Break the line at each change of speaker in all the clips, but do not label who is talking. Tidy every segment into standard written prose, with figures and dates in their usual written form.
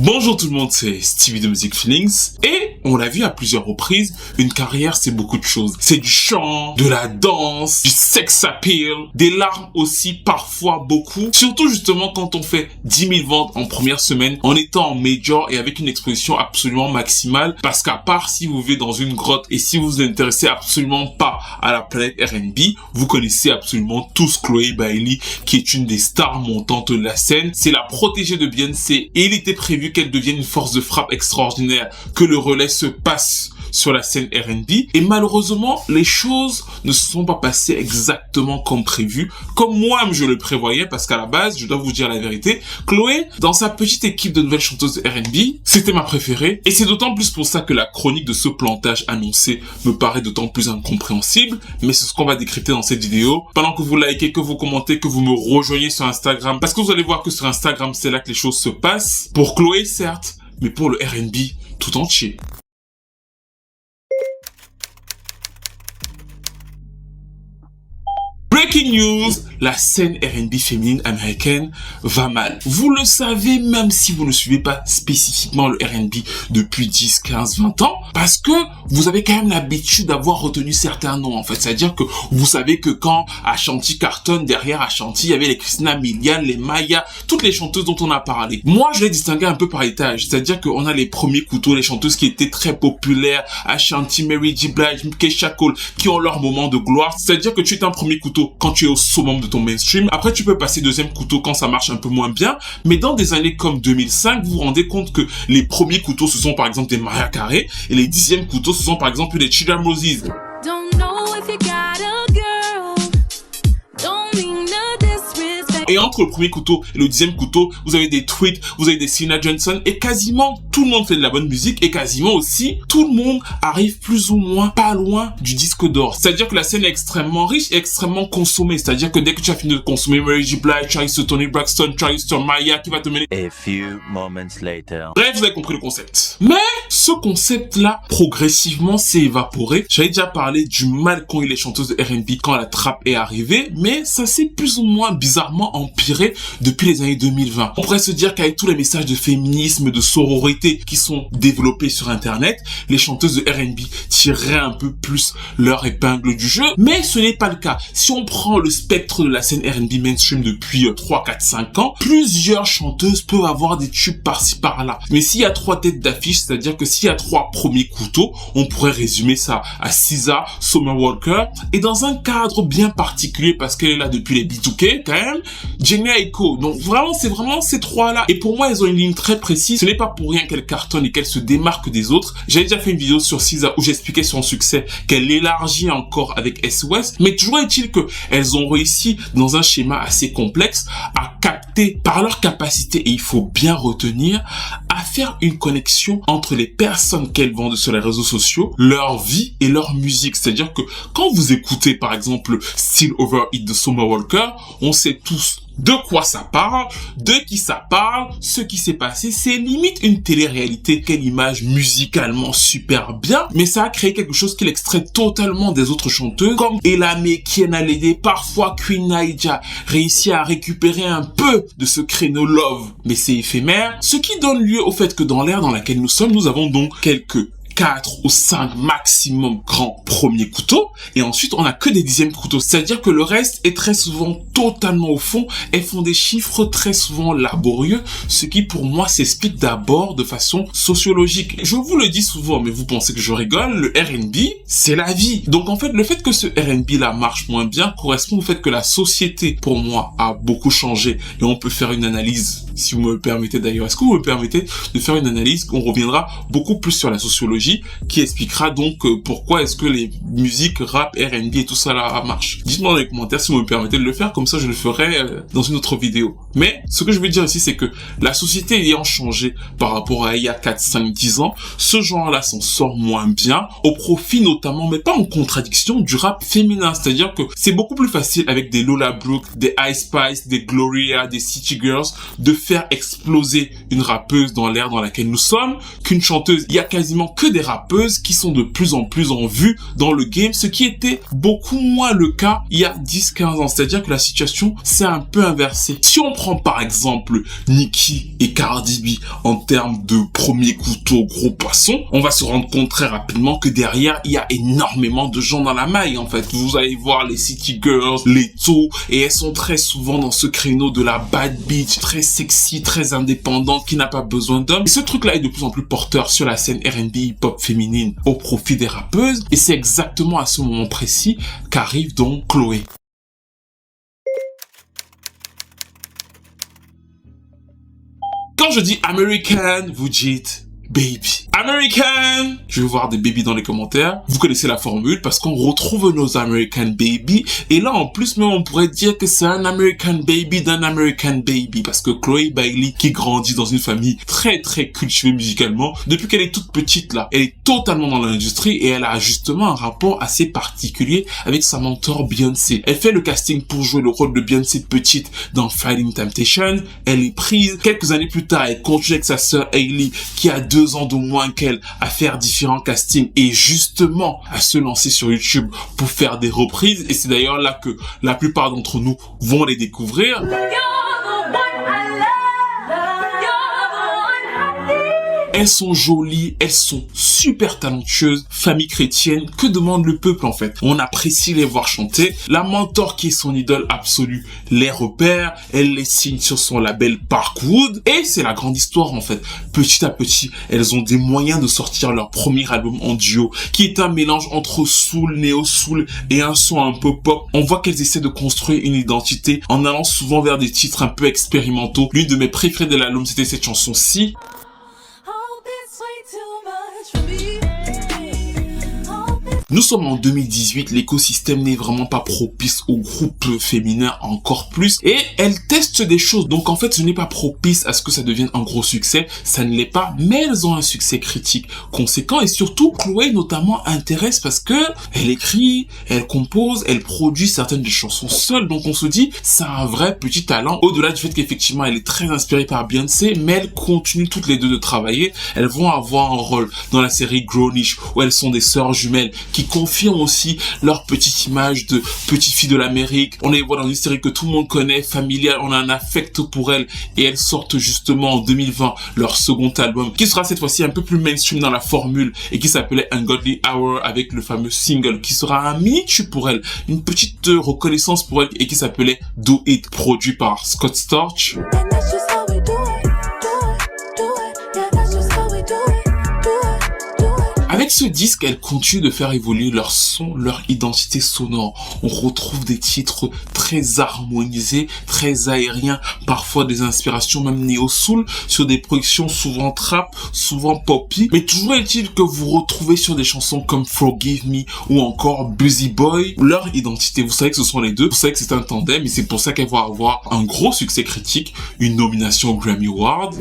Bonjour tout le monde, c'est Stevie de Music Feelings et on l'a vu à plusieurs reprises, une carrière c'est beaucoup de choses. C'est du chant, de la danse, du sex appeal, des larmes aussi, parfois beaucoup. Surtout justement quand on fait 10 000 ventes en première semaine en étant en major et avec une exposition absolument maximale, parce qu'à part si vous vivez dans une grotte et si vous vous intéressez absolument pas à la planète R&B, vous connaissez absolument tous Chloé Bailey qui est une des stars montantes de la scène. C'est la protégée de Beyoncé et il était prévu qu'elle devienne une force de frappe extraordinaire, que le relais se passe sur la scène R&B. Et malheureusement, les choses ne se sont pas passées exactement comme prévu, comme moi-même je le prévoyais, parce qu'à la base, je dois vous dire la vérité, Chloé, dans sa petite équipe de nouvelles chanteuses de R&B, c'était ma préférée. Et c'est d'autant plus pour ça que la chronique de ce plantage annoncé me paraît d'autant plus incompréhensible, mais c'est ce qu'on va décrypter dans cette vidéo. Pendant que vous likez, que vous commentez, que vous me rejoignez sur Instagram, parce que vous allez voir que sur Instagram, c'est là que les choses se passent. Pour Chloé, certes, mais pour le R&B tout entier. Breaking news, la scène R&B féminine américaine va mal. Vous le savez même si vous ne suivez pas spécifiquement le R&B depuis 10, 15, 20 ans, parce que vous avez quand même l'habitude d'avoir retenu certains noms en fait. C'est-à-dire que vous savez que quand Ashanti cartonne, derrière Ashanti, il y avait les Christina Milian, les Maya, toutes les chanteuses dont on a parlé. Moi, je les distinguais un peu par étage. C'est-à-dire qu'on a les premiers couteaux, les chanteuses qui étaient très populaires, Ashanti, Mary J. Blige, Keyshia Cole, qui ont leur moment de gloire. C'est-à-dire que tu es un premier couteau quand tu es au summum de ton mainstream. Après, tu peux passer deuxième couteau quand ça marche un peu moins bien. Mais dans des années comme 2005, vous vous rendez compte que les premiers couteaux, ce sont par exemple des Mariah Carey, et les dixièmes couteaux, ce sont par exemple des Chida Moses. Et entre le premier couteau et le dixième couteau, vous avez des Tweet, vous avez des Sina Johnson, et quasiment tout le monde fait de la bonne musique, et quasiment aussi tout le monde arrive plus ou moins pas loin du disque d'or. C'est-à-dire que la scène est extrêmement riche et extrêmement consommée. C'est-à-dire que dès que tu as fini de consommer Mary J. Blige, tu arrives sur Toni Braxton, tu arrives sur Maya qui va te mener.
A few moments later.
Bref, vous avez compris le concept. Mais ce concept-là, progressivement, s'est évaporé. J'avais déjà parlé du mal qu'ont eu les chanteuses de R&B quand la trappe est arrivée, mais ça s'est plus ou moins bizarrement empiré depuis les années 2020. On pourrait se dire qu'avec tous les messages de féminisme, de sororité qui sont développés sur Internet, les chanteuses de R&B tireraient un peu plus leur épingle du jeu, mais ce n'est pas le cas. Si on prend le spectre de la scène R&B mainstream depuis 3, 4, 5 ans, plusieurs chanteuses peuvent avoir des tubes par-ci par-là. Mais s'il y a 3 têtes d'affiche, c'est-à-dire que s'il y a 3 premiers couteaux, on pourrait résumer ça à SZA, Summer Walker, et dans un cadre bien particulier parce qu'elle est là depuis les B2K quand même, Jhené Aiko. Donc vraiment, c'est vraiment ces trois-là. Et pour moi, elles ont une ligne très précise. Ce n'est pas pour rien qu'elles cartonnent et qu'elles se démarquent des autres. J'avais déjà fait une vidéo sur SZA où j'expliquais son succès, qu'elle élargit encore avec SOS. Mais toujours est-il que elles ont réussi, dans un schéma assez complexe, à capter par leur capacité, et il faut bien retenir, à faire une connexion entre les personnes qu'elles vendent sur les réseaux sociaux, leur vie et leur musique. C'est-à-dire que quand vous écoutez par exemple Still Over It de Summer Walker, on sait tous de quoi ça parle, de qui ça parle, ce qui s'est passé. C'est limite une télé-réalité. Quelle image musicalement super bien, mais ça a créé quelque chose qui l'extrait totalement des autres chanteuses, comme Elamé, Kiana Lede, parfois Queen Naija, réussit à récupérer un peu de ce créneau love, mais c'est éphémère, ce qui donne lieu au fait que dans l'ère dans laquelle nous sommes, nous avons donc quelques 4 ou 5 maximum grands premiers couteaux, et ensuite on n'a que des dixièmes couteaux, c'est-à-dire que le reste est très souvent totalement au fond et font des chiffres très souvent laborieux, ce qui pour moi s'explique d'abord de façon sociologique. Je vous le dis souvent, mais vous pensez que je rigole, le R&B c'est la vie. Donc en fait, le fait que ce R&B là marche moins bien correspond au fait que la société pour moi a beaucoup changé, et on peut faire une analyse, si vous me le permettez d'ailleurs. Est-ce que vous me permettez de faire une analyse? On reviendra beaucoup plus sur la sociologie, qui expliquera donc pourquoi est-ce que les musiques rap, R&B et tout ça là marchent. Dites-moi dans les commentaires si vous me permettez de le faire, comme ça je le ferai dans une autre vidéo. Mais ce que je veux dire ici, c'est que la société ayant changé par rapport à il y a 4, 5, 10 ans, ce genre-là s'en sort moins bien, au profit notamment, mais pas en contradiction, du rap féminin. C'est-à-dire que c'est beaucoup plus facile avec des Lola Brooke, des Ice Spice, des Gloria, des City Girls, de faire exploser une rappeuse dans l'ère dans laquelle nous sommes, qu'une chanteuse. Il y a quasiment que des rappeuses qui sont de plus en plus en vue dans le game, ce qui était beaucoup moins le cas il y a 10-15 ans. C'est-à-dire que la situation s'est un peu inversée. Si on prend par exemple Nicki et Cardi B en termes de premier couteau gros poisson, on va se rendre compte très rapidement que derrière, il y a énormément de gens dans la maille en fait. Vous allez voir les City Girls, les taux, et elles sont très souvent dans ce créneau de la bad bitch, très sexy, très indépendante, qui n'a pas besoin d'hommes. Et ce truc-là est de plus en plus porteur sur la scène R&B hip-hop féminine au profit des rappeuses, et c'est exactement à ce moment précis qu'arrive donc Chloé. Quand je dis American, vous dites baby. American! Je vais voir des baby dans les commentaires. Vous connaissez la formule parce qu'on retrouve nos American baby. Et là, en plus, même on pourrait dire que c'est un American baby d'un American baby. Parce que Chloé Bailey, qui grandit dans une famille très très cultivée musicalement, depuis qu'elle est toute petite là, elle est totalement dans l'industrie et elle a justement un rapport assez particulier avec sa mentor Beyoncé. Elle fait le casting pour jouer le rôle de Beyoncé petite dans Fighting Temptation. Elle est prise. Quelques années plus tard, elle continue avec sa sœur Hailey, qui a 2 ans de moins qu'elle, à faire différents castings et justement à se lancer sur YouTube pour faire des reprises. Et c'est d'ailleurs là que la plupart d'entre nous vont les découvrir. Elles sont jolies, elles sont super talentueuses, famille chrétienne, que demande le peuple en fait? On apprécie les voir chanter, la mentor qui est son idole absolue les repère, elle les signe sur son label Parkwood, et c'est la grande histoire en fait. Petit à petit, elles ont des moyens de sortir leur premier album en duo, qui est un mélange entre soul, néo-soul et un son un peu pop. On voit qu'elles essaient de construire une identité en allant souvent vers des titres un peu expérimentaux. L'une de mes préférées de l'album, c'était cette chanson-ci. Nous sommes en 2018, l'écosystème n'est vraiment pas propice aux groupes féminins encore plus, et elles testent des choses. Donc en fait, ce n'est pas propice à ce que ça devienne un gros succès, ça ne l'est pas, mais elles ont un succès critique conséquent, et surtout, Chloé notamment intéresse parce que elle écrit, elle compose, elle produit certaines des chansons seule, donc on se dit, c'est un vrai petit talent, au-delà du fait qu'effectivement elle est très inspirée par Beyoncé, mais elles continuent toutes les deux de travailler. Elles vont avoir un rôle dans la série Grownish, où elles sont des sœurs jumelles, qui confirment aussi leur petite image de petites filles de l'Amérique. On les voit dans une série que tout le monde connaît, familiale, on a un affect pour elles, et elles sortent justement en 2020 leur second album, qui sera cette fois-ci un peu plus mainstream dans la formule, et qui s'appelait Ungodly Hour, avec le fameux single, qui sera un mini-tube pour elles, une petite reconnaissance pour elles, et qui s'appelait Do It, produit par Scott Storch. Avec ce disque, elles continuent de faire évoluer leur son, leur identité sonore. On retrouve des titres très harmonisés, très aériens, parfois des inspirations même néo-soul, sur des productions souvent trap, souvent poppy. Mais toujours est-il que vous retrouvez sur des chansons comme Forgive Me ou encore Busy Boy leur identité. Vous savez que ce sont les deux, vous savez que c'est un tandem, et c'est pour ça qu'elles vont avoir un gros succès critique, une nomination au Grammy Award.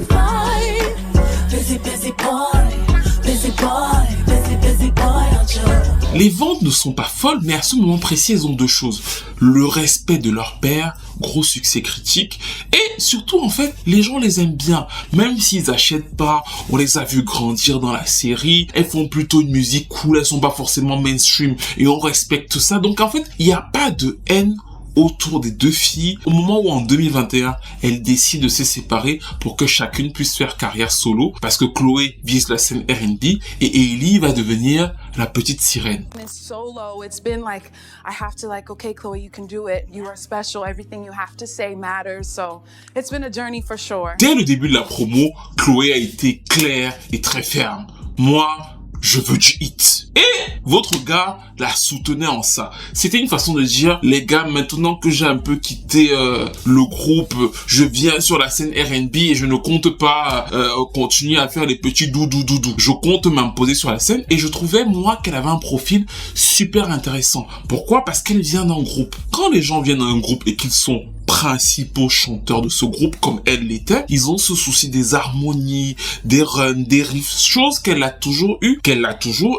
Les ventes ne sont pas folles, mais à ce moment précis, elles ont deux choses. Le respect de leur père, gros succès critique, et surtout, en fait, les gens les aiment bien. Même s'ils achètent pas, on les a vus grandir dans la série, elles font plutôt une musique cool, elles sont pas forcément mainstream, et on respecte ça. Donc, en fait, il n'y a pas de haine autour des deux filles, au moment où en 2021, elles décident de se séparer pour que chacune puisse faire carrière solo, parce que Chloé vise la scène R&B et Hailey va devenir la petite sirène.
Solo, it's been like I have to okay, Chloé, you can do it. You are special. Everything you have to say matters. So, it's been a journey for sure.
Dès le début de la promo, Chloé a été claire et très ferme. Moi, je veux du hit. Et votre gars la soutenait en ça. C'était une façon de dire, les gars, maintenant que j'ai un peu quitté le groupe, je viens sur la scène R&B et je ne compte pas continuer à faire les petits doudou. Je compte m'imposer sur la scène, et je trouvais, moi, qu'elle avait un profil super intéressant. Pourquoi? Parce qu'elle vient d'un groupe. Quand les gens viennent d'un groupe et qu'ils sont principaux chanteurs de ce groupe, comme elle l'était, ils ont ce souci des harmonies, des runs, des riffs, chose qu'elle a toujours eu,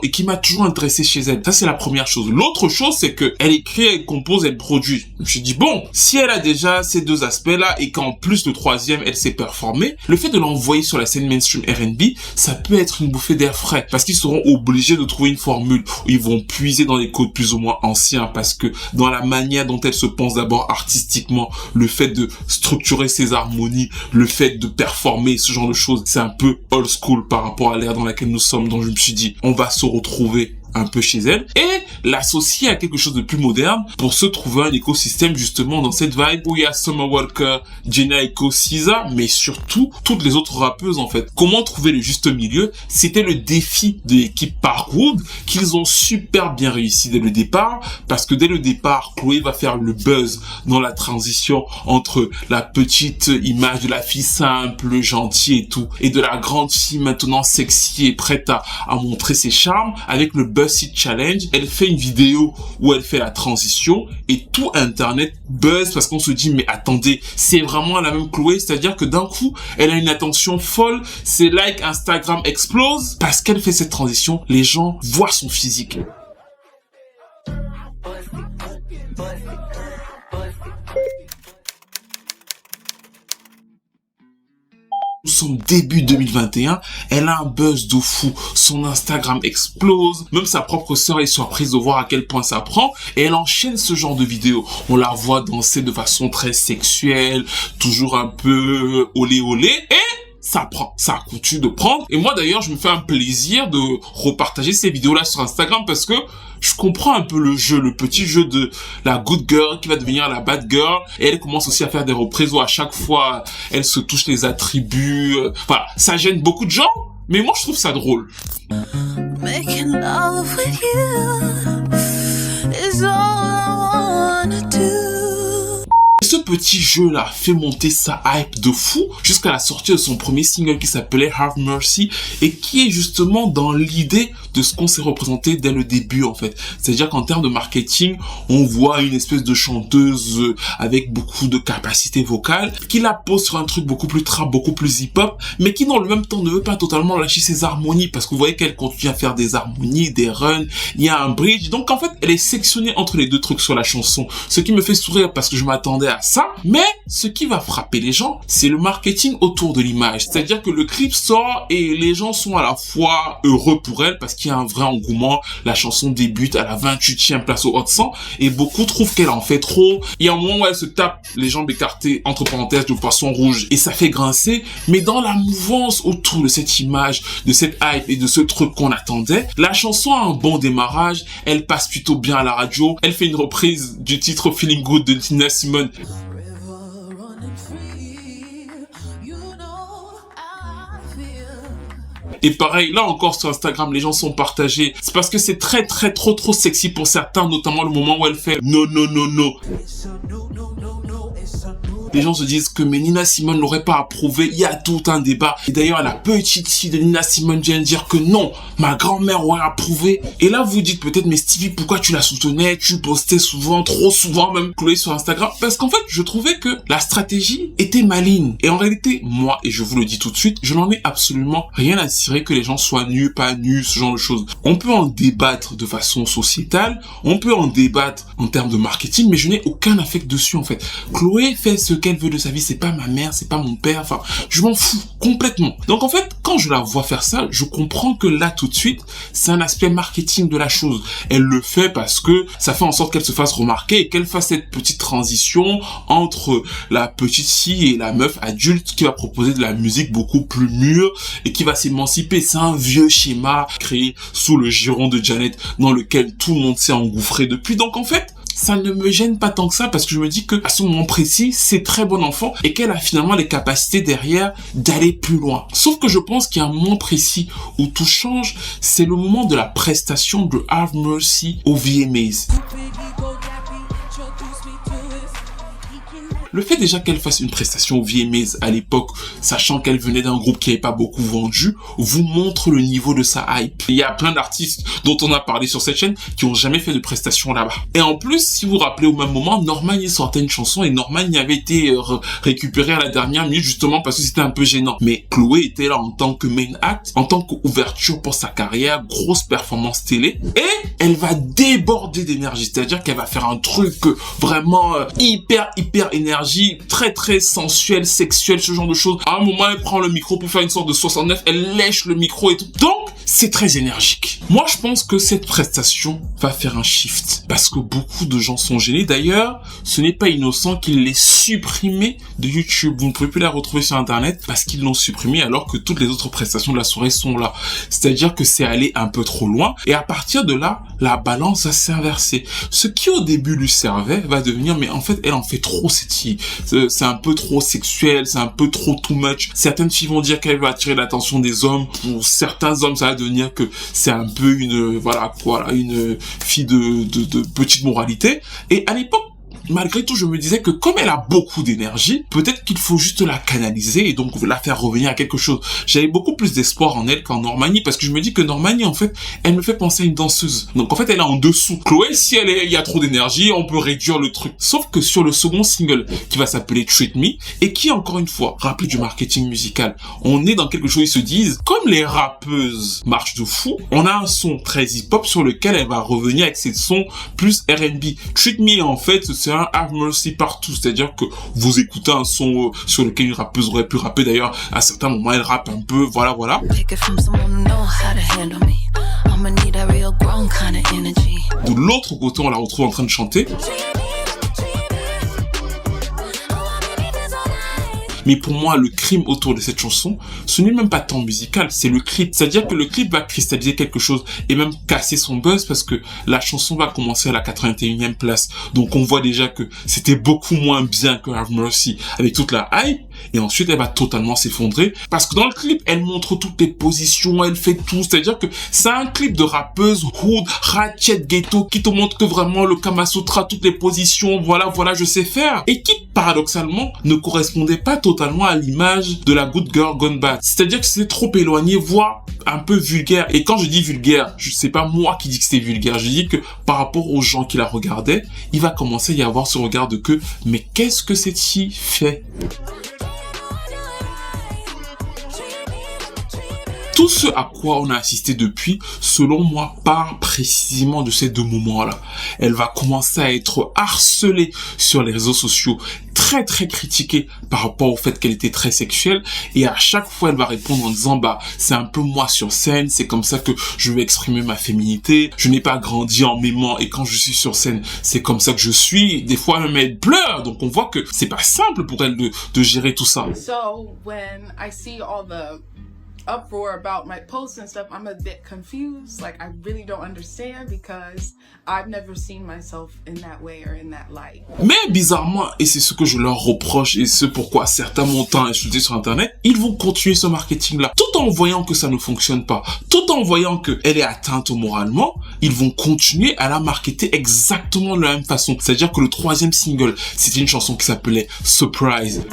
et qui m'a toujours intéressé chez elle. Ça, c'est la première chose. L'autre chose, c'est que elle écrit, elle compose, elle produit. Je me suis dit, bon, si elle a déjà ces deux aspects-là, et qu'en plus, le troisième, elle sait performer, le fait de l'envoyer sur la scène mainstream R&B, ça peut être une bouffée d'air frais, parce qu'ils seront obligés de trouver une formule où ils vont puiser dans les codes plus ou moins anciens, parce que dans la manière dont elle se pense d'abord artistiquement, le fait de structurer ses harmonies, le fait de performer, ce genre de choses, c'est un peu old school par rapport à l'ère dans laquelle nous sommes. Donc je me suis dit, on va se retrouver un peu chez elle et l'associer à quelque chose de plus moderne pour se trouver un écosystème justement dans cette vibe où il y a Summer Walker, Jenna Echo, SZA, mais surtout toutes les autres rappeuses en fait. Comment trouver le juste milieu? C'était le défi de l'équipe Parkwood qu'ils ont super bien réussi dès le départ, parce que dès le départ, Chloé va faire le buzz dans la transition entre la petite image de la fille simple, gentille et tout, et de la grande fille maintenant sexy et prête à montrer ses charmes avec le Buzz It Challenge. Elle fait une vidéo où elle fait la transition et tout internet buzz parce qu'on se dit mais attendez, c'est vraiment la même Chloé, c'est-à-dire que d'un coup elle a une attention folle, c'est like Instagram explose parce qu'elle fait cette transition, les gens voient son physique. Nous sommes début 2021, elle a un buzz de fou, son Instagram explose, même sa propre sœur est surprise de voir à quel point ça prend, et elle enchaîne ce genre de vidéos. On la voit danser de façon très sexuelle, toujours un peu olé olé, et ça prend, ça continue de prendre. Et moi d'ailleurs, je me fais un plaisir de repartager ces vidéos-là sur Instagram parce que je comprends un peu le jeu, le petit jeu de la good girl qui va devenir la bad girl. Et elle commence aussi à faire des reprises où à chaque fois, elle se touche les attributs. Voilà, ça gêne beaucoup de gens, mais moi je trouve ça drôle. Making love with you is all I wanna do. Ce petit jeu-là fait monter sa hype de fou jusqu'à la sortie de son premier single qui s'appelait Have Mercy et qui est justement dans l'idée de ce qu'on s'est représenté dès le début en fait. C'est-à-dire qu'en termes de marketing, on voit une espèce de chanteuse avec beaucoup de capacités vocales qui la pose sur un truc beaucoup plus trap, beaucoup plus hip-hop, mais qui dans le même temps ne veut pas totalement lâcher ses harmonies parce que vous voyez qu'elle continue à faire des harmonies, des runs, il y a un bridge. Donc en fait, elle est sectionnée entre les deux trucs sur la chanson. Ce qui me fait sourire parce que je m'attendais à ça, mais ce qui va frapper les gens, c'est le marketing autour de l'image. C'est-à-dire que le clip sort et les gens sont à la fois heureux pour elle parce qu'il y a un vrai engouement. La chanson débute à la 28e place au Hot 100 et beaucoup trouvent qu'elle en fait trop. Il y a un moment où elle se tape les jambes écartées entre parenthèses de poisson rouge et ça fait grincer. Mais dans la mouvance autour de cette image, de cette hype et de ce truc qu'on attendait, la chanson a un bon démarrage. Elle passe plutôt bien à la radio. Elle fait une reprise du titre Feeling Good de Nina Simone. Et pareil, là encore sur Instagram, les gens sont partagés. C'est parce que c'est très trop sexy pour certains, notamment le moment où elle fait no. Les gens se disent que mais Nina Simone l'aurait pas approuvé, il y a tout un débat. Et d'ailleurs, la petite fille de Nina Simone vient de dire que non, ma grand-mère aurait approuvé. Et là, vous dites peut-être, mais Stevie, pourquoi tu la soutenais? Tu postais souvent, trop souvent même, Chloé sur Instagram. Parce qu'en fait, je trouvais que la stratégie était maligne. Et en réalité, moi, et je vous le dis tout de suite, je n'en ai absolument rien à cirer que les gens soient nus, pas nus, ce genre de choses. On peut en débattre de façon sociétale, on peut en débattre en termes de marketing, mais je n'ai aucun affect dessus, en fait. Chloé fait ce qu'elle veut de sa vie, c'est pas ma mère, c'est pas mon père, enfin, je m'en fous complètement. Donc en fait, quand je la vois faire ça, je comprends que là tout de suite, c'est un aspect marketing de la chose. Elle le fait parce que ça fait en sorte qu'elle se fasse remarquer et qu'elle fasse cette petite transition entre la petite fille et la meuf adulte qui va proposer de la musique beaucoup plus mûre et qui va s'émanciper. C'est un vieux schéma créé sous le giron de Janet dans lequel tout le monde s'est engouffré depuis. Donc en fait, ça ne me gêne pas tant que ça parce que je me dis que à ce moment précis, c'est très bon enfant et qu'elle a finalement les capacités derrière d'aller plus loin. Sauf que je pense qu'il y a un moment précis où tout change, c'est le moment de la prestation de Have Mercy au VMAs. le fait déjà qu'elle fasse une prestation aux VMAs à l'époque, sachant qu'elle venait d'un groupe qui n'avait pas beaucoup vendu, vous montre le niveau de sa hype. Il y a plein d'artistes dont on a parlé sur cette chaîne qui ont jamais fait de prestation là-bas. Et en plus, si vous vous rappelez, au même moment, Norman y sortait une chanson et Norman y avait été récupéré à la dernière minute justement parce que c'était un peu gênant. Mais Chloé était là en tant que main act, en tant qu'ouverture pour sa carrière, grosse performance télé, et elle va déborder d'énergie, c'est-à-dire qu'elle va faire un truc vraiment hyper énergie, très sensuel, sexuel, ce genre de choses. À un moment, elle prend le micro pour faire une sorte de 69, elle lèche le micro et tout. Donc, c'est très énergique. Moi, je pense que cette prestation va faire un shift parce que beaucoup de gens sont gênés. D'ailleurs, ce n'est pas innocent qu'ils l'aient supprimée de YouTube. Vous ne pouvez plus la retrouver sur Internet parce qu'ils l'ont supprimée alors que toutes les autres prestations de la soirée sont là. C'est-à-dire que c'est allé un peu trop loin et à partir de là, la balance va s'inverser. Ce qui au début lui servait va devenir, mais en fait, elle en fait trop cette fille. C'est un peu trop sexuel, c'est un peu trop too much. Certaines filles vont dire qu'elle va attirer l'attention des hommes. Pour certains hommes, ça va devenir que c'est un peu une fille de petite moralité. Et à l'époque, malgré tout, je me disais que comme elle a beaucoup d'énergie, peut-être qu'il faut juste la canaliser et donc la faire revenir à quelque chose. J'avais beaucoup plus d'espoir en elle qu'en Normani parce que je me dis que Normani, en fait, elle me fait penser à une danseuse. Donc en fait, elle est en dessous. Chloé, si il y a trop d'énergie, on peut réduire le truc. Sauf que sur le second single, qui va s'appeler Treat Me, et qui, encore une fois, rappelé du marketing musical, on est dans quelque chose, ils se disent, comme les rappeuses marchent de fou, on a un son très hip-hop sur lequel elle va revenir avec ses sons plus R&B. Treat Me, en fait, c'est un Have Mercy partout, c'est-à-dire que vous écoutez un son sur lequel une rappeuse aurait pu rapper, d'ailleurs à certains moments elle rappe un peu, voilà. De l'autre côté, on la retrouve en train de chanter. Mais pour moi, le crime autour de cette chanson, ce n'est même pas tant musical, c'est le clip. C'est-à-dire que le clip va cristalliser quelque chose et même casser son buzz parce que la chanson va commencer à la 81e place. Donc on voit déjà que c'était beaucoup moins bien que Have Mercy avec toute la hype. Et ensuite, elle va totalement s'effondrer parce que dans le clip, elle montre toutes les positions, elle fait tout. C'est-à-dire que c'est un clip de rappeuse hood, ratchet, ghetto qui te montre que vraiment le Kama Sutra, toutes les positions, voilà, je sais faire. Et qui, paradoxalement, ne correspondait pas totalement à l'image de la Good Girl Gone Bad. C'est-à-dire que c'était trop éloigné, voire un peu vulgaire. Et quand je dis vulgaire, c'est pas moi qui dis que c'était vulgaire. Je dis que par rapport aux gens qui la regardaient, il va commencer à y avoir ce regard de que, mais qu'est-ce que cette fille fait ? Tout ce à quoi on a assisté depuis, selon moi, part précisément de ces deux moments-là. Elle va commencer à être harcelée sur les réseaux sociaux, très critiquée par rapport au fait qu'elle était très sexuelle, et à chaque fois elle va répondre en disant c'est un peu moi sur scène, c'est comme ça que je vais exprimer ma féminité, je n'ai pas grandi en m'aimant et quand je suis sur scène c'est comme ça que je suis. Des fois même elle pleure, donc on voit que c'est pas simple pour elle de gérer tout ça.
So when I see all the uproar about my posts and stuff, I'm a bit confused. Like, I really don't understand because I've never seen myself in that way or in that light.
Mais bizarrement, et c'est ce que je leur reproche et ce pourquoi certains m'ont tant insulté sur internet, ils vont continuer ce marketing-là. Tout en voyant que ça ne fonctionne pas, tout en voyant qu'elle est atteinte moralement, ils vont continuer à la marketer exactement de la même façon. C'est-à-dire que le troisième single, c'était une chanson qui s'appelait Surprise.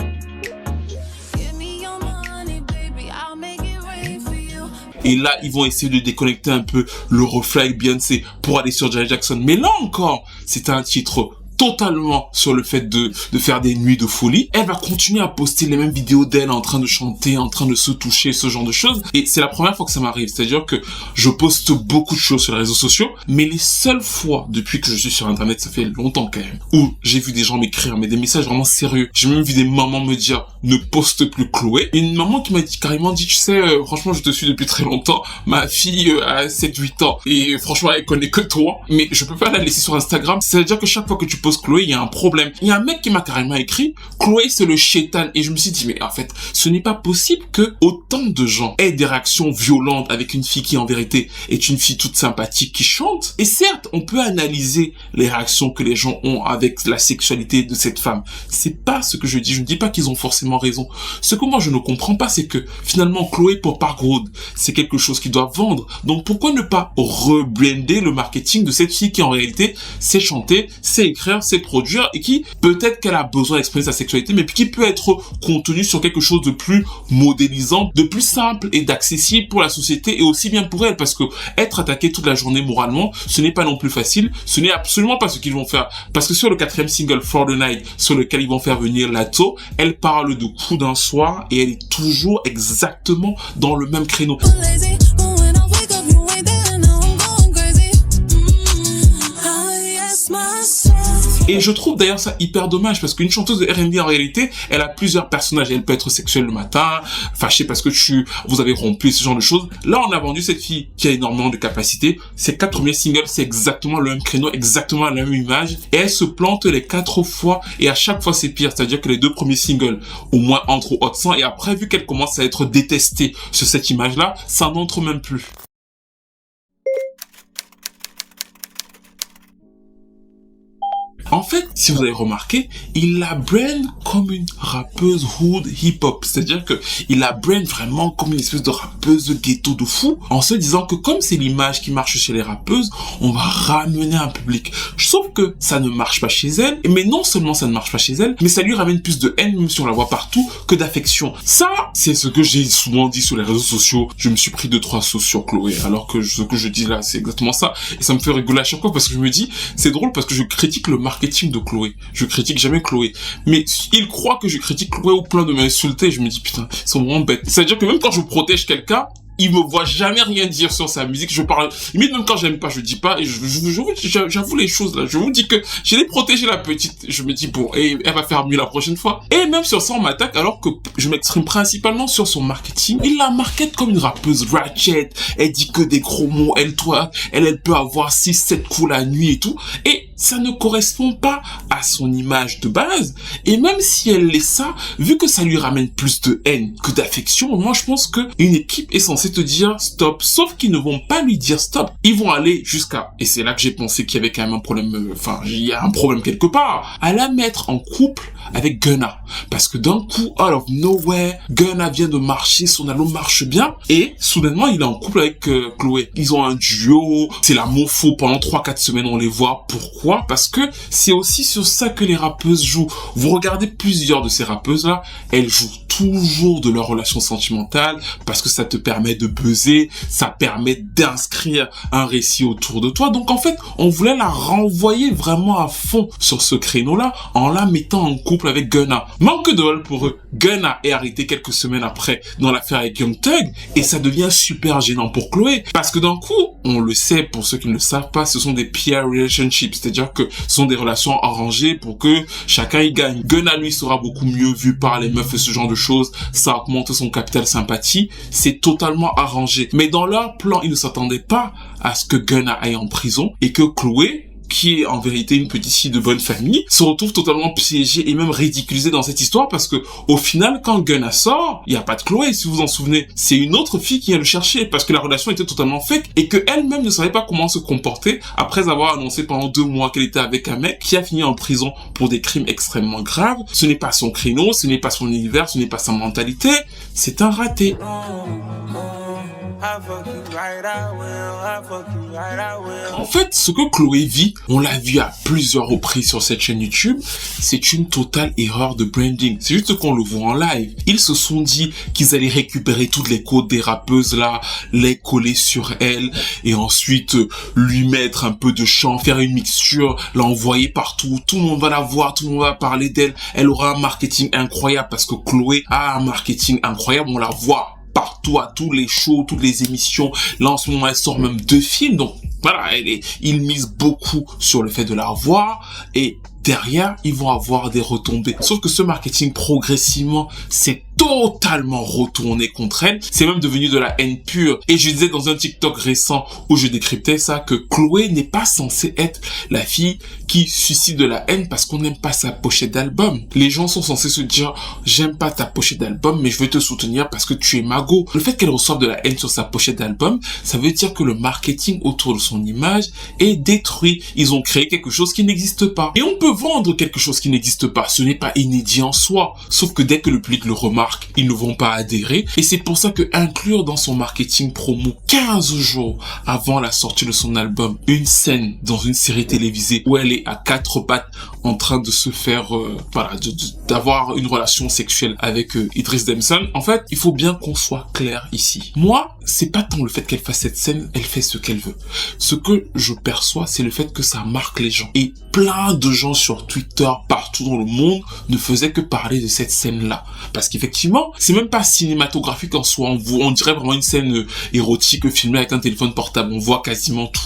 Et là, ils vont essayer de déconnecter un peu le reflet avec Beyoncé pour aller sur Janet Jackson. Mais là encore, c'est un titre totalement sur le fait de faire des nuits de folie. Elle va continuer à poster les mêmes vidéos d'elle en train de chanter, en train de se toucher, ce genre de choses. Et c'est la première fois que ça m'arrive. C'est-à-dire que je poste beaucoup de choses sur les réseaux sociaux, mais les seules fois depuis que je suis sur internet, ça fait longtemps quand même, où j'ai vu des gens m'écrire, mais des messages vraiment sérieux. J'ai même vu des mamans me dire, ne poste plus Chloé. Et une maman qui m'a carrément dit, tu sais, franchement, je te suis depuis très longtemps. Ma fille a 7-8 ans. Et franchement, elle connaît que toi. Mais je peux pas la laisser sur Instagram. C'est-à-dire que chaque fois que tu Chloé, il y a un problème. Il y a un mec qui m'a carrément écrit Chloé c'est le shaitan, et je me suis dit mais en fait ce n'est pas possible que autant de gens aient des réactions violentes avec une fille qui en vérité est une fille toute sympathique qui chante. Et certes on peut analyser les réactions que les gens ont avec la sexualité de cette femme, c'est pas ce que je dis, je ne dis pas qu'ils ont forcément raison. Ce que moi je ne comprends pas, c'est que finalement Chloé pour Park Road c'est quelque chose qui doit vendre, donc pourquoi ne pas rebrander le marketing de cette fille qui en réalité sait chanter, sait écrire, faire, c'est produire et qui, peut-être qu'elle a besoin d'exprimer sa sexualité, mais qui peut être contenue sur quelque chose de plus modélisant, de plus simple et d'accessible pour la société et aussi bien pour elle, parce que être attaqué toute la journée moralement, ce n'est pas non plus facile, ce n'est absolument pas ce qu'ils vont faire, parce que sur le 4e single For the Night, sur lequel ils vont faire venir Lato, elle parle de coups d'un soir et elle est toujours exactement dans le même créneau. Et je trouve d'ailleurs ça hyper dommage parce qu'une chanteuse de R&B en réalité, elle a plusieurs personnages. Elle peut être sexuelle le matin, fâchée parce que vous avez rompu, ce genre de choses. Là, on a vendu cette fille qui a énormément de capacités. Ses 4 premiers singles, c'est exactement le même créneau, exactement la même image. Et elle se plante les 4 fois et à chaque fois c'est pire. C'est-à-dire que les 2 premiers singles, au moins entrent au hot 100 et après, vu qu'elle commence à être détestée sur cette image-là, ça n'entre même plus. En fait, si vous avez remarqué, il la brand comme une rappeuse hood hip-hop. C'est-à-dire que il la brand vraiment comme une espèce de rappeuse ghetto de fou, en se disant que comme c'est l'image qui marche chez les rappeuses, on va ramener un public. Sauf que ça ne marche pas chez elle, mais non seulement ça ne marche pas chez elle, mais ça lui ramène plus de haine, même si on la voit partout, que d'affection. Ça, c'est ce que j'ai souvent dit sur les réseaux sociaux. Je me suis pris 2-3 sauces sur Chloé, alors que ce que je dis là, c'est exactement ça. Et ça me fait rigoler à chaque fois parce que je me dis, c'est drôle parce que je critique le marketing de Chloé. Je critique jamais Chloé. Mais il croit que je critique Chloé au point de m'insulter. Je me dis, putain, ils sont vraiment bêtes. C'est-à-dire que même quand je protège quelqu'un, il me voit jamais rien dire sur sa musique. Je parle, limite même quand j'aime pas, je dis pas. Et j'avoue les choses là. Je vous dis que j'ai protégé la petite. Je me dis bon, et elle va faire mieux la prochaine fois. Et même sur ça, on m'attaque alors que je m'exprime principalement sur son marketing. Il la market comme une rappeuse ratchet. Elle dit que des gros mots. Elle peut avoir 6-7 coups la nuit et tout. Et ça ne correspond pas à son image de base. Et même si elle laisse ça, vu que ça lui ramène plus de haine que d'affection, moi je pense que une équipe est censée te dire stop. Sauf qu'ils ne vont pas lui dire stop. Ils vont aller jusqu'à, et c'est là que j'ai pensé qu'il y avait quand même un problème, il y a un problème quelque part, à la mettre en couple avec Gunna. Parce que d'un coup, out of nowhere, Gunna vient de marcher, son album marche bien, et soudainement, il est en couple avec Chloé. Ils ont un duo, c'est l'amour faux pendant 3-4 semaines, on les voit. Pourquoi? Parce que c'est aussi sur ça que les rappeuses jouent. Vous regardez plusieurs de ces rappeuses-là, elles jouent toujours de leur relation sentimentale, parce que ça te permet de buzzer, ça permet d'inscrire un récit autour de toi. Donc en fait, on voulait la renvoyer vraiment à fond sur ce créneau-là, en la mettant en couple avec Gunna. Manque de bol pour eux. Gunna est arrêté quelques semaines après dans l'affaire avec Young Thug, et ça devient super gênant pour Chloé, parce que d'un coup, on le sait, pour ceux qui ne le savent pas, ce sont des peer relationships, c'est-à-dire que ce sont des relations arrangées pour que chacun y gagne. Gunna, lui, sera beaucoup mieux vu par les meufs et ce genre de choses, ça augmente son capital sympathie, c'est totalement arrangé. Mais dans leur plan, ils ne s'attendaient pas à ce que Gunna aille en prison et que Chloé, qui est en vérité une petite fille de bonne famille, se retrouve totalement piégée et même ridiculisée dans cette histoire parce que au final, quand Gunna sort, il n'y a pas de Chloé, si vous vous en souvenez. C'est une autre fille qui vient le chercher parce que la relation était totalement fake et que elle-même ne savait pas comment se comporter après avoir annoncé pendant 2 mois qu'elle était avec un mec qui a fini en prison pour des crimes extrêmement graves. Ce n'est pas son créneau, ce n'est pas son univers, ce n'est pas sa mentalité. C'est un raté. En fait, ce que Chloé vit, on l'a vu à plusieurs reprises sur cette chaîne YouTube, c'est une totale erreur de branding. C'est juste qu'on le voit en live. Ils se sont dit qu'ils allaient récupérer toutes les codes des rappeuses là, les coller sur elle, et ensuite lui mettre un peu de chant, faire une mixture, l'envoyer partout, tout le monde va la voir, tout le monde va parler d'elle, elle aura un marketing incroyable parce que Chloé a un marketing incroyable, on la voit partout, à tous les shows, toutes les émissions. Là, en ce moment, elle sort même 2 films. Donc, voilà, il mise beaucoup sur le fait de la voir. Et derrière, ils vont avoir des retombées. Sauf que ce marketing, progressivement, c'est totalement retourné contre elle. C'est même devenu de la haine pure. Et je disais dans un TikTok récent où je décryptais ça que Chloé n'est pas censée être la fille qui suscite de la haine parce qu'on n'aime pas sa pochette d'album. Les gens sont censés se dire j'aime pas ta pochette d'album mais je vais te soutenir parce que tu es mago. Le fait qu'elle reçoive de la haine sur sa pochette d'album, ça veut dire que le marketing autour de son image est détruit. Ils ont créé quelque chose qui n'existe pas. Et on peut vendre quelque chose qui n'existe pas. Ce n'est pas inédit en soi. Sauf que dès que le public le remarque, marques, ils ne vont pas adhérer. Et c'est pour ça que inclure dans son marketing promo 15 jours avant la sortie de son album une scène dans une série télévisée où elle est à quatre pattes en train de se faire, d'avoir une relation sexuelle avec Idris Dempsey. En fait, il faut bien qu'on soit clair ici. Moi, c'est pas tant le fait qu'elle fasse cette scène, elle fait ce qu'elle veut. Ce que je perçois, c'est le fait que ça marque les gens. Et plein de gens sur Twitter, partout dans le monde, ne faisaient que parler de cette scène-là. Parce qu'effectivement, c'est même pas cinématographique en soi. On dirait vraiment une scène érotique filmée avec un téléphone portable. On voit quasiment tout.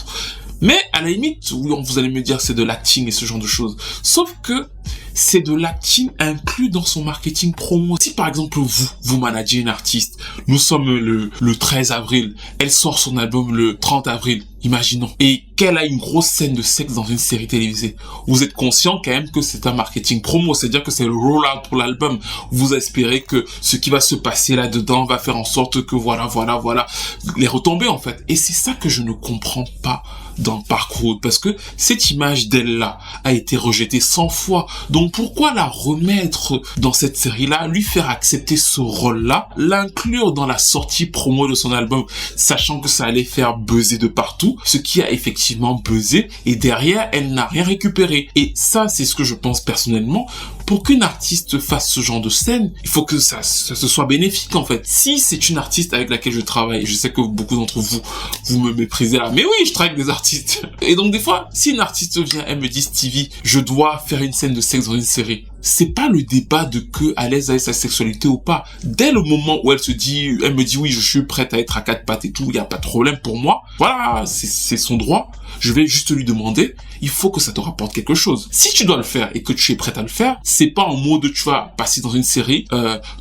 Mais à la limite, oui, vous allez me dire c'est de l'acting et ce genre de choses. Sauf que c'est de l'acting inclus dans son marketing promo. Si par exemple vous managez une artiste, nous sommes le 13 avril, elle sort son album le 30 avril, imaginons, et qu'elle a une grosse scène de sexe dans une série télévisée. Vous êtes conscient quand même que c'est un marketing promo, c'est-à-dire que c'est le roll-out pour l'album. Vous espérez que ce qui va se passer là-dedans va faire en sorte que voilà, les retombées en fait. Et c'est ça que je ne comprends pas dans Parcours, parce que cette image d'elle-là a été rejetée 100 fois. Donc pourquoi la remettre dans cette série-là, lui faire accepter ce rôle-là, l'inclure dans la sortie promo de son album, sachant que ça allait faire buzzer de partout, ce qui a effectivement buzzé, et derrière, elle n'a rien récupéré. Et ça, c'est ce que je pense personnellement. Pour qu'une artiste fasse ce genre de scène, il faut que ça se soit bénéfique en fait. Si c'est une artiste avec laquelle je travaille, je sais que beaucoup d'entre vous me méprisez là, mais oui, je travaille avec des artistes. Et donc des fois, si une artiste vient, elle me dit Stevie, je dois faire une scène de sexe dans une série. C'est pas le débat de que à l'aise avec sa sexualité ou pas. Dès le moment où elle me dit oui, je suis prête à être à quatre pattes et tout, il y a pas de problème pour moi. Voilà, c'est son droit. Je vais juste lui demander, il faut que ça te rapporte quelque chose. Si tu dois le faire et que tu es prête à le faire, c'est pas en mode tu vas passer dans une série,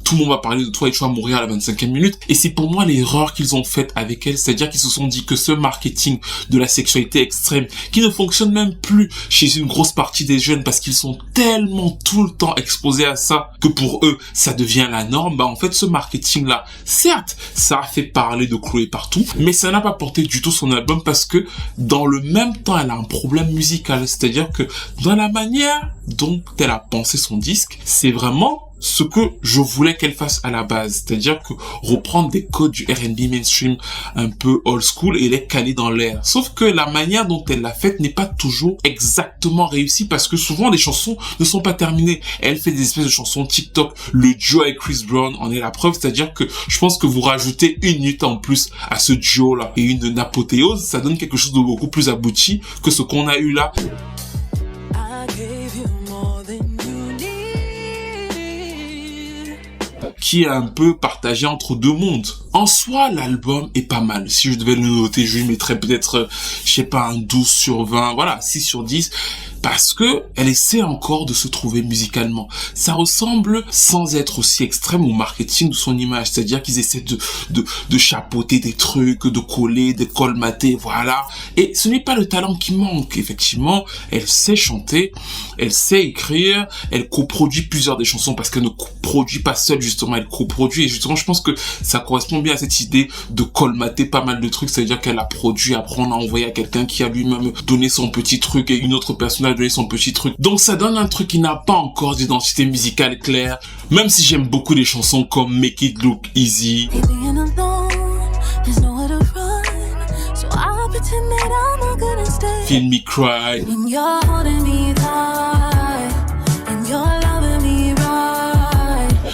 tout le monde va parler de toi et tu vas mourir à la 25e minute. Et c'est pour moi l'erreur qu'ils ont faite avec elle, c'est-à-dire qu'ils se sont dit que ce marketing de la sexualité extrême, qui ne fonctionne même plus chez une grosse partie des jeunes parce qu'ils sont tellement tout le temps exposés à ça que pour eux ça devient la norme. Bah en fait ce marketing là, certes ça a fait parler de Chloé partout, mais ça n'a pas porté du tout son album parce que dans le même temps elle a un problème musical, c'est-à-dire que dans la manière dont elle a pensé son disque, c'est vraiment ce que je voulais qu'elle fasse à la base, c'est-à-dire que reprendre des codes du R&B mainstream un peu old school et les caler dans l'air. Sauf que la manière dont elle l'a faite n'est pas toujours exactement réussie parce que souvent les chansons ne sont pas terminées. Elle fait des espèces de chansons TikTok. Le duo avec Chris Brown en est la preuve, c'est-à-dire que je pense que vous rajoutez une minute en plus à ce duo-là et une apothéose, ça donne quelque chose de beaucoup plus abouti que ce qu'on a eu là. Qui est un peu partagé entre deux mondes. En soi, l'album est pas mal. Si je devais le noter, je lui mettrais peut-être, je sais pas, un 12 sur 20, voilà, 6 sur 10, parce que elle essaie encore de se trouver musicalement. Ça ressemble, sans être aussi extrême, au marketing de son image, c'est-à-dire qu'ils essaient de chapeauter des trucs, de coller, de colmater, voilà. Et ce n'est pas le talent qui manque, effectivement. Elle sait chanter, elle sait écrire, elle coproduit plusieurs des chansons parce qu'elle ne coproduit pas seule, justement, elle coproduit. Et justement, je pense que ça correspond bien à cette idée de colmater pas mal de trucs, c'est-à-dire qu'elle a produit, après on a envoyé à quelqu'un qui a lui-même donné son petit truc et une autre personne a donné son petit truc. Donc ça donne un truc qui n'a pas encore d'identité musicale claire, même si j'aime beaucoup les chansons comme Make It Look Easy, Feel Me Cry,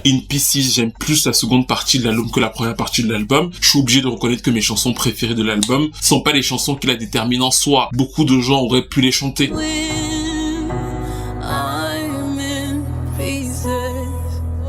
In Pieces. J'aime plus la seconde partie de l'album que la première partie de l'album. Je suis obligé de reconnaître que mes chansons préférées de l'album sont pas les chansons qui la déterminent en soi. Beaucoup de gens auraient pu les chanter.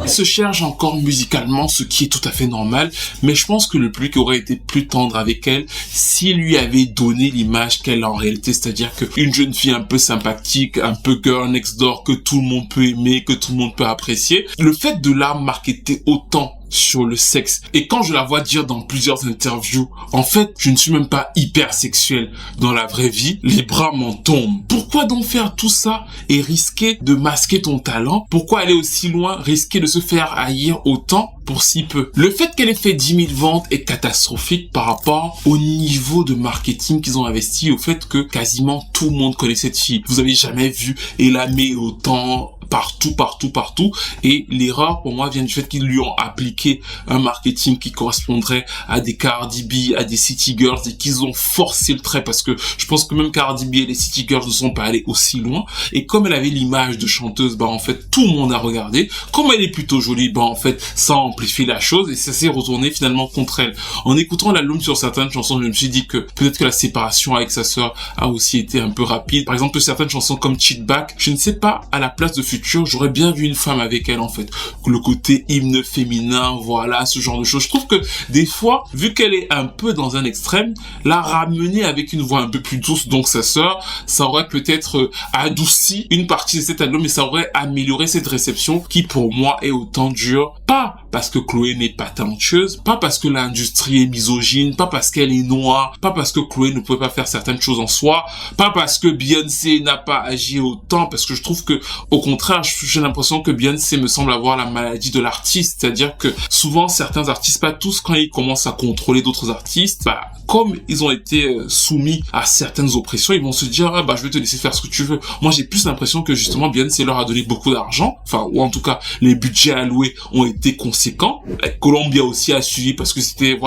Il se cherche encore musicalement, ce qui est tout à fait normal, mais je pense que le public aurait été plus tendre avec elle s'il lui avait donné l'image qu'elle a en réalité, c'est-à-dire qu'une jeune fille un peu sympathique, un peu girl next door, que tout le monde peut aimer, que tout le monde peut apprécier. Le fait de la marketer autant sur le sexe, et quand je la vois dire dans plusieurs interviews, en fait, je ne suis même pas hyper sexuel dans la vraie vie, les bras m'en tombent. Pourquoi donc faire tout ça et risquer de masquer ton talent? Pourquoi aller aussi loin, risquer de se faire haïr autant pour si peu? Le fait qu'elle ait fait 10 000 ventes est catastrophique par rapport au niveau de marketing qu'ils ont investi, au fait que quasiment tout le monde connaît cette fille. Vous avez jamais vu Ella Mai autant partout. Et l'erreur, pour moi, vient du fait qu'ils lui ont appliqué un marketing qui correspondrait à des Cardi B, à des City Girls, et qu'ils ont forcé le trait, parce que je pense que même Cardi B et les City Girls ne sont pas allés aussi loin. Et comme elle avait l'image de chanteuse, en fait, tout le monde a regardé. Comme elle est plutôt jolie, en fait, ça a amplifié la chose, et ça s'est retourné finalement contre elle. En écoutant l'album sur certaines chansons, je me suis dit que peut-être que la séparation avec sa sœur a aussi été un peu rapide. Par exemple, certaines chansons comme Cheat Back, je ne sais pas, à la place de Future, j'aurais bien vu une femme avec elle, en fait. Le côté hymne féminin, voilà, ce genre de choses. Je trouve que des fois, vu qu'elle est un peu dans un extrême, la ramener avec une voix un peu plus douce, donc sa sœur, ça aurait peut-être adouci une partie de cet album, et ça aurait amélioré cette réception qui, pour moi, est autant dure. Pas parce que Chloé n'est pas talentueuse, pas parce que l'industrie est misogyne, pas parce qu'elle est noire, pas parce que Chloé ne pouvait pas faire certaines choses en soi, pas parce que Beyoncé n'a pas agi autant, parce que je trouve que, au contraire, j'ai l'impression que Beyoncé me semble avoir la maladie de l'artiste, c'est-à-dire que souvent certains artistes, pas tous, quand ils commencent à contrôler d'autres artistes, comme ils ont été soumis à certaines oppressions, ils vont se dire je vais te laisser faire ce que tu veux. Moi, j'ai plus l'impression que justement Beyoncé leur a donné beaucoup d'argent, ou en tout cas les budgets alloués ont été conséquents. Columbia aussi a suivi parce que c'était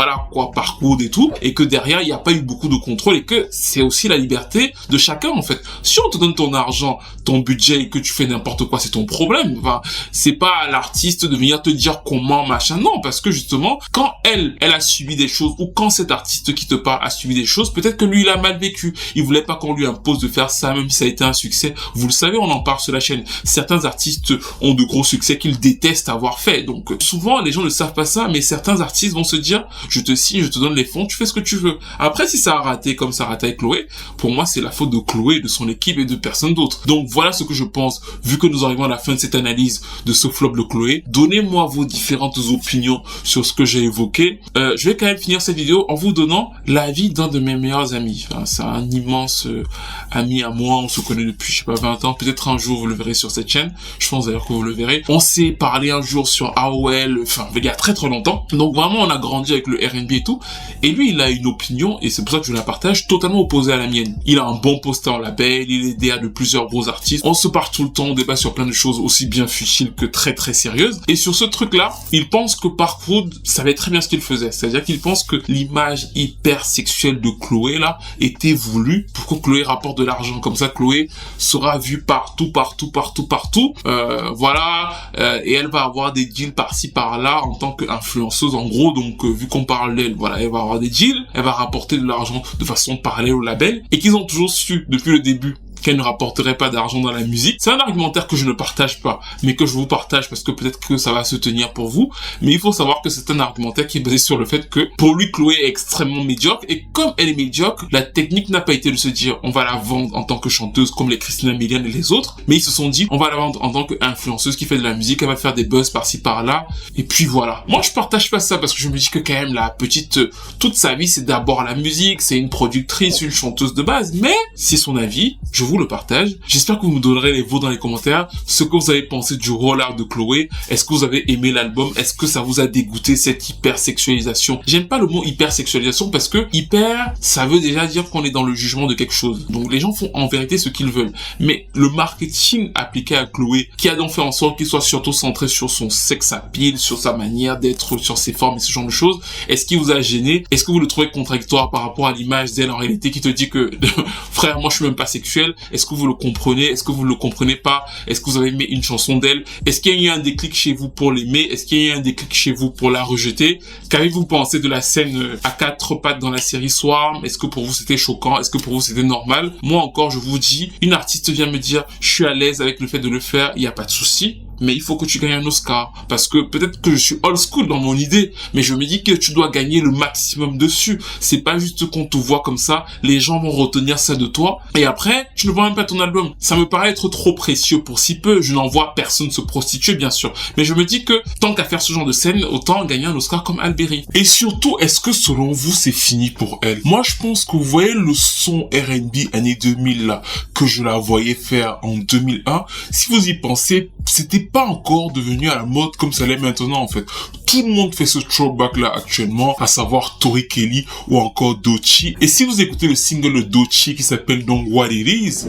parcours et tout, et que derrière il n'y a pas eu beaucoup de contrôle, et que c'est aussi la liberté de chacun, en fait. Si on te donne ton argent, ton budget, et que tu fais n'importe quoi, c'est ton problème. C'est pas à l'artiste de venir te dire comment, machin. Non, parce que justement, quand elle a subi des choses, ou quand cet artiste qui te parle a subi des choses, peut-être que lui il a mal vécu. Il voulait pas qu'on lui impose de faire ça, même si ça a été un succès. Vous le savez, on en parle sur la chaîne. Certains artistes ont de gros succès qu'ils détestent avoir fait. Donc souvent les gens ne savent pas ça, mais certains artistes vont se dire je te signe, je te donne les fonds, tu fais ce que tu veux. Après, si ça a raté comme ça a raté avec Chloé, pour moi c'est la faute de Chloé, de son équipe et de personne d'autre. Donc voilà ce que je pense, vu que nous arrivons à la fin de cette analyse de ce flop de Chloé. Donnez-moi vos différentes opinions sur ce que j'ai évoqué. Je vais quand même finir cette vidéo en vous donnant l'avis d'un de mes meilleurs amis. C'est un immense ami à moi, on se connaît depuis, 20 ans. Peut-être un jour vous le verrez sur cette chaîne. Je pense d'ailleurs que vous le verrez. On s'est parlé un jour sur AOL, il y a très longtemps. Donc vraiment, on a grandi avec le R&B et tout. Et lui, il a une opinion, et c'est pour ça que je la partage, totalement opposée à la mienne. Il a un bon poster en label, il est DA de plusieurs gros artistes. On se parle tout le temps, on débat sur plein de choses aussi bien futiles que très sérieuses. Et sur ce truc-là, il pense que Parkwood savait très bien ce qu'il faisait. C'est-à-dire qu'il pense que l'image hyper sexuelle de Chloé, là, était voulue pour que Chloé rapporte de l'argent. Comme ça, Chloé sera vue partout. Et elle va avoir des deals par-ci, par-là, en tant qu'influenceuse, en gros. Donc, vu qu'on parle d'elle, elle va avoir des deals, elle va rapporter de l'argent de façon parallèle au label, et qu'ils ont toujours su, depuis le début, qu'elle ne rapporterait pas d'argent dans la musique. C'est un argumentaire que je ne partage pas, mais que je vous partage parce que peut-être que ça va se tenir pour vous. Mais il faut savoir que c'est un argumentaire qui est basé sur le fait que, pour lui, Chloé est extrêmement médiocre, et comme elle est médiocre, la technique n'a pas été de se dire on va la vendre en tant que chanteuse comme les Christina Milian et les autres, mais ils se sont dit on va la vendre en tant qu'influenceuse qui fait de la musique, elle va faire des buzz par-ci par-là, et puis voilà. Moi, je partage pas ça parce que je me dis que quand même la petite, toute sa vie, c'est d'abord la musique, c'est une productrice, une chanteuse de base, mais c'est son avis, je vous le partage. J'espère que vous me donnerez les vôtres dans les commentaires, ce que vous avez pensé du roll-out de Chloé. Est-ce que vous avez aimé l'album? Est-ce que ça vous a dégoûté, cette hypersexualisation? J'aime pas le mot hypersexualisation parce que hyper, ça veut déjà dire qu'on est dans le jugement de quelque chose. Donc les gens font en vérité ce qu'ils veulent. Mais le marketing appliqué à Chloé, qui a donc fait en sorte qu'il soit surtout centré sur son sex appeal, sur sa manière d'être, sur ses formes et ce genre de choses, est-ce qu'il vous a gêné? Est-ce que vous le trouvez contradictoire par rapport à l'image d'elle en réalité qui te dit que frère, moi je suis même pas sexuel? Est-ce que vous le comprenez? Est-ce que vous le comprenez pas? Est-ce que vous avez aimé une chanson d'elle? Est-ce qu'il y a eu un déclic chez vous pour l'aimer? Est-ce qu'il y a eu un déclic chez vous pour la rejeter? Qu'avez-vous pensé de la scène à 4 pattes dans la série Swarm? Est-ce que pour vous c'était choquant? Est-ce que pour vous c'était normal? Moi encore, je vous dis, une artiste vient me dire je suis à l'aise avec le fait de le faire, il n'y a pas de souci. Mais il faut que tu gagnes un Oscar. Parce que peut-être que je suis old school dans mon idée, mais je me dis que tu dois gagner le maximum dessus. C'est pas juste qu'on te voit comme ça, les gens vont retenir ça de toi, et après, tu ne vois même pas ton album. Ça me paraît être trop précieux pour si peu. Je n'en vois personne se prostituer, bien sûr. Mais je me dis que, tant qu'à faire ce genre de scène, autant gagner un Oscar comme Alberi. Et surtout, est-ce que selon vous, c'est fini pour elle? Moi, je pense que vous voyez le son R&B années 2000 là, que je la voyais faire en 2001, si vous y pensez, c'était pas encore devenu à la mode comme ça l'est maintenant en fait. Tout le monde fait ce throwback là actuellement, à savoir Tori Kelly ou encore Doechii. Et si vous écoutez le single de Doechii qui s'appelle donc What It Is,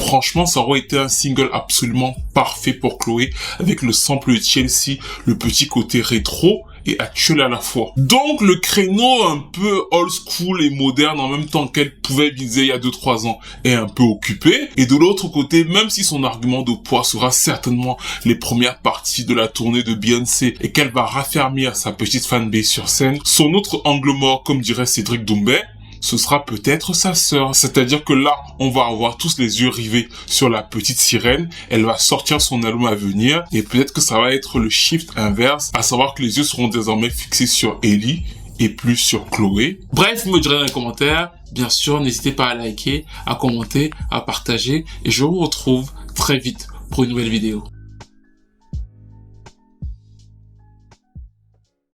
Franchement, ça aurait été un single absolument parfait pour Chloé, avec le sample de Chelsea, le petit côté rétro et actuel à la fois. Donc le créneau un peu old school et moderne en même temps qu'elle pouvait viser il y a 2-3 ans est un peu occupé. Et de l'autre côté, même si son argument de poids sera certainement les premières parties de la tournée de Beyoncé et qu'elle va raffermir sa petite fanbase sur scène, son autre angle mort, comme dirait Cédric Doumbé, ce sera peut-être sa sœur. C'est-à-dire que là, on va avoir tous les yeux rivés sur la petite sirène. Elle va sortir son album à venir et peut-être que ça va être le shift inverse, à savoir que les yeux seront désormais fixés sur Ellie et plus sur Chloé. Bref, vous me direz dans les commentaires. Bien sûr, n'hésitez pas à liker, à commenter, à partager et je vous retrouve très vite pour une nouvelle vidéo.